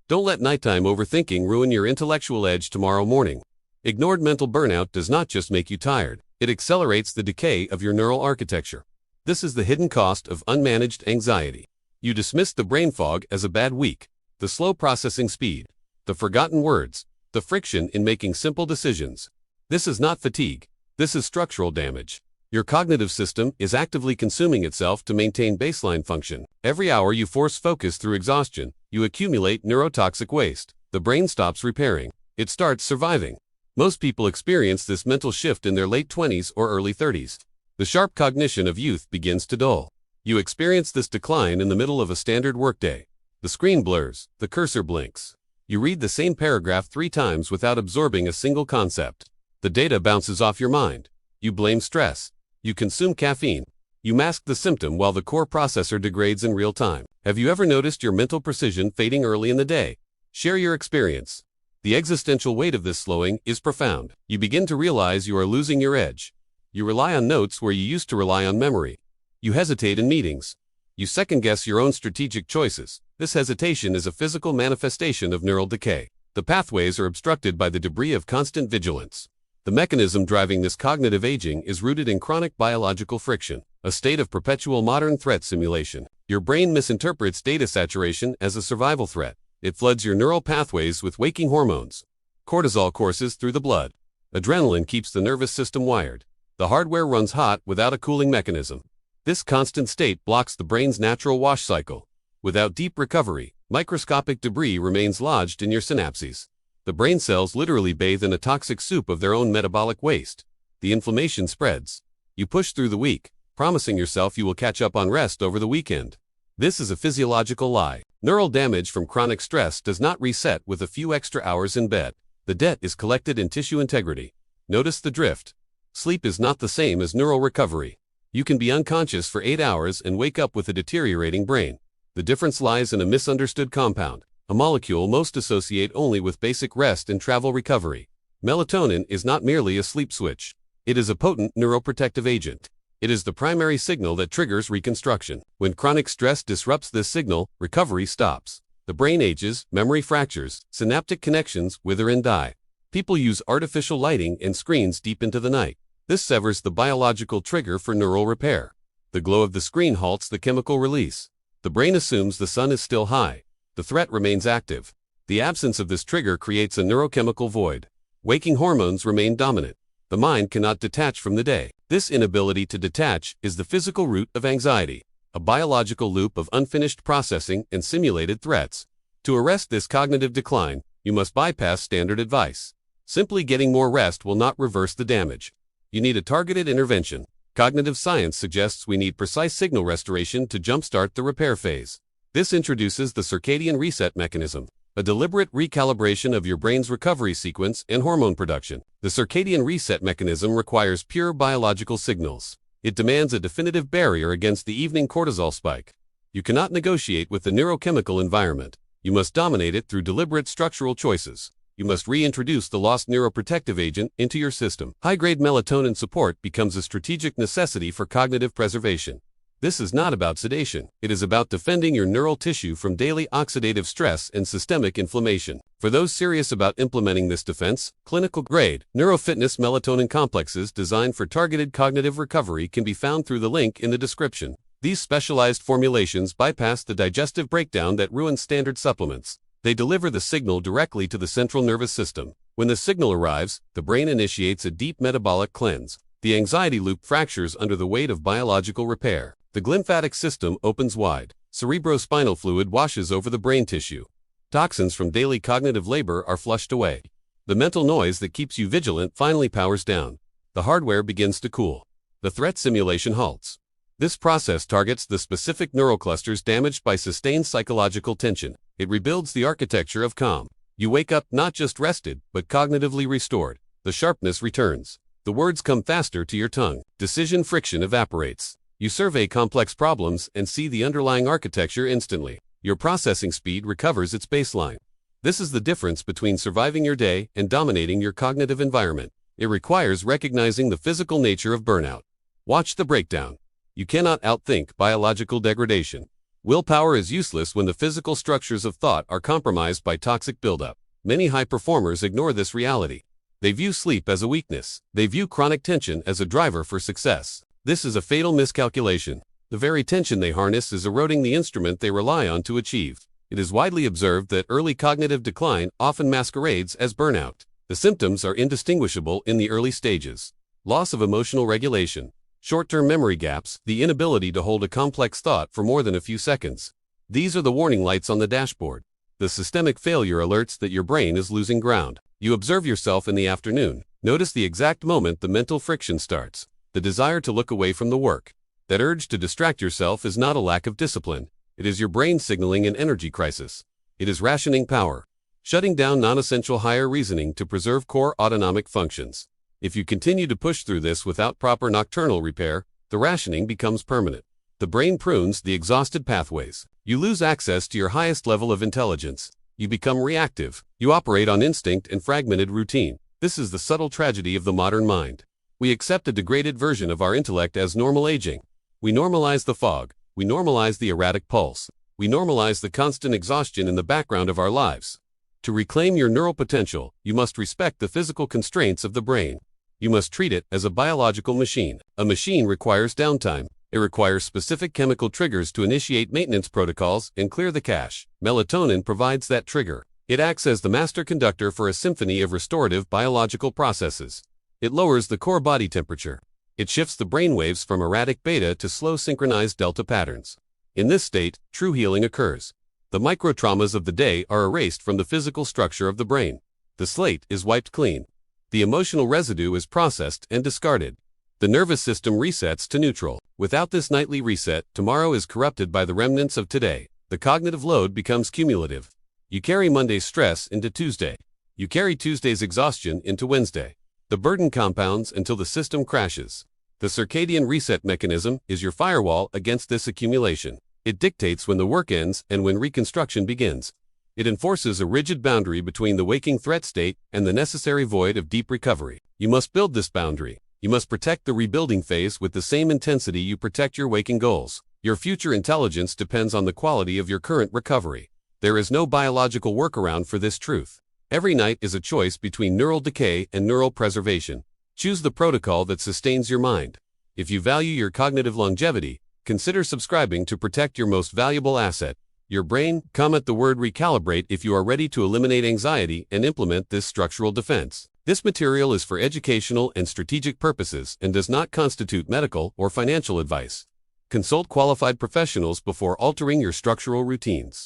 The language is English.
Don't let nighttime overthinking ruin your intellectual edge tomorrow morning. Ignored mental burnout does not just make you tired, it accelerates the decay of your neural architecture. This is the hidden cost of unmanaged anxiety. You dismiss the brain fog as a bad week, the slow processing speed, the forgotten words, the friction in making simple decisions. This is not fatigue, this is structural damage. Your cognitive system is actively consuming itself to maintain baseline function. Every hour you force focus through exhaustion, you accumulate neurotoxic waste. The brain stops repairing, it starts surviving. Most people experience this mental shift in their late 20s or early 30s. The sharp cognition of youth begins to dull. You experience this decline in the middle of a standard workday. The screen blurs, the cursor blinks. You read the same paragraph 3 times without absorbing a single concept. The data bounces off your mind. You blame stress. You consume caffeine. You mask the symptom while the core processor degrades in real time. Have you ever noticed your mental precision fading early in the day? Share your experience. The existential weight of this slowing is profound. You begin to realize you are losing your edge. You rely on notes where you used to rely on memory. You hesitate in meetings. You second-guess your own strategic choices. This hesitation is a physical manifestation of neural decay. The pathways are obstructed by the debris of constant vigilance. The mechanism driving this cognitive aging is rooted in chronic biological friction, a state of perpetual modern threat simulation. Your brain misinterprets data saturation as a survival threat. It floods your neural pathways with waking hormones. Cortisol courses through the blood. Adrenaline keeps the nervous system wired. The hardware runs hot without a cooling mechanism. This constant state blocks the brain's natural wash cycle. Without deep recovery, microscopic debris remains lodged in your synapses. The brain cells literally bathe in a toxic soup of their own metabolic waste. The inflammation spreads. You push through the week, promising yourself you will catch up on rest over the weekend. This is a physiological lie. Neural damage from chronic stress does not reset with a few extra hours in bed. The debt is collected in tissue integrity. Notice the drift. Sleep is not the same as neural recovery. You can be unconscious for 8 hours and wake up with a deteriorating brain. The difference lies in a misunderstood compound, a molecule most associate only with basic rest and travel recovery. Melatonin is not merely a sleep switch. It is a potent neuroprotective agent. It is the primary signal that triggers reconstruction. When chronic stress disrupts this signal, recovery stops. The brain ages, memory fractures, synaptic connections wither and die. People use artificial lighting and screens deep into the night. This severs the biological trigger for neural repair. The glow of the screen halts the chemical release. The brain assumes the sun is still high. The threat remains active. The absence of this trigger creates a neurochemical void. Waking hormones remain dominant. The mind cannot detach from the day. This inability to detach is the physical root of anxiety, a biological loop of unfinished processing and simulated threats. To arrest this cognitive decline, you must bypass standard advice. Simply getting more rest will not reverse the damage. You need a targeted intervention. Cognitive science suggests we need precise signal restoration to jumpstart the repair phase. This introduces the circadian reset mechanism, a deliberate recalibration of your brain's recovery sequence and hormone production. The circadian reset mechanism requires pure biological signals. It demands a definitive barrier against the evening cortisol spike. You cannot negotiate with the neurochemical environment. You must dominate it through deliberate structural choices. You must reintroduce the lost neuroprotective agent into your system. High-grade melatonin support becomes a strategic necessity for cognitive preservation. This is not about sedation. It is about defending your neural tissue from daily oxidative stress and systemic inflammation. For those serious about implementing this defense, clinical-grade neurofitness melatonin complexes designed for targeted cognitive recovery can be found through the link in the description. These specialized formulations bypass the digestive breakdown that ruins standard supplements. They deliver the signal directly to the central nervous system. When the signal arrives, the brain initiates a deep metabolic cleanse. The anxiety loop fractures under the weight of biological repair. The glymphatic system opens wide. Cerebrospinal fluid washes over the brain tissue. Toxins from daily cognitive labor are flushed away. The mental noise that keeps you vigilant finally powers down. The hardware begins to cool. The threat simulation halts. This process targets the specific neural clusters damaged by sustained psychological tension. It rebuilds the architecture of calm. You wake up not just rested, but cognitively restored. The sharpness returns. The words come faster to your tongue. Decision friction evaporates. You survey complex problems and see the underlying architecture instantly. Your processing speed recovers its baseline. This is the difference between surviving your day and dominating your cognitive environment. It requires recognizing the physical nature of burnout. Watch the breakdown. You cannot outthink biological degradation. Willpower is useless when the physical structures of thought are compromised by toxic buildup. Many high performers ignore this reality. They view sleep as a weakness. They view chronic tension as a driver for success. This is a fatal miscalculation. The very tension they harness is eroding the instrument they rely on to achieve. It is widely observed that early cognitive decline often masquerades as burnout. The symptoms are indistinguishable in the early stages. Loss of emotional regulation, short-term memory gaps, the inability to hold a complex thought for more than a few seconds. These are the warning lights on the dashboard. The systemic failure alerts that your brain is losing ground. You observe yourself in the afternoon. Notice the exact moment the mental friction starts. The desire to look away from the work. That urge to distract yourself is not a lack of discipline. It is your brain signaling an energy crisis. It is rationing power, shutting down non-essential higher reasoning to preserve core autonomic functions. If you continue to push through this without proper nocturnal repair, the rationing becomes permanent. The brain prunes the exhausted pathways. You lose access to your highest level of intelligence. You become reactive. You operate on instinct and fragmented routine. This is the subtle tragedy of the modern mind. We accept a degraded version of our intellect as normal aging. We normalize the fog. We normalize the erratic pulse. We normalize the constant exhaustion in the background of our lives. To reclaim your neural potential, you must respect the physical constraints of the brain. You must treat it as a biological machine. A machine requires downtime. It requires specific chemical triggers to initiate maintenance protocols and clear the cache. Melatonin provides that trigger. It acts as the master conductor for a symphony of restorative biological processes. It lowers the core body temperature. It shifts the brainwaves from erratic beta to slow synchronized delta patterns. In this state, true healing occurs. The microtraumas of the day are erased from the physical structure of the brain. The slate is wiped clean. The emotional residue is processed and discarded. The nervous system resets to neutral. Without this nightly reset, tomorrow is corrupted by the remnants of today. The cognitive load becomes cumulative. You carry Monday's stress into Tuesday. You carry Tuesday's exhaustion into Wednesday. The burden compounds until the system crashes. The circadian reset mechanism is your firewall against this accumulation. It dictates when the work ends and when reconstruction begins. It enforces a rigid boundary between the waking threat state and the necessary void of deep recovery. You must build this boundary. You must protect the rebuilding phase with the same intensity you protect your waking goals. Your future intelligence depends on the quality of your current recovery. There is no biological workaround for this truth. Every night is a choice between neural decay and neural preservation. Choose the protocol that sustains your mind. If you value your cognitive longevity, consider subscribing to protect your most valuable asset, your brain. Comment the word recalibrate if you are ready to eliminate anxiety and implement this structural defense. This material is for educational and strategic purposes and does not constitute medical or financial advice. Consult qualified professionals before altering your structural routines.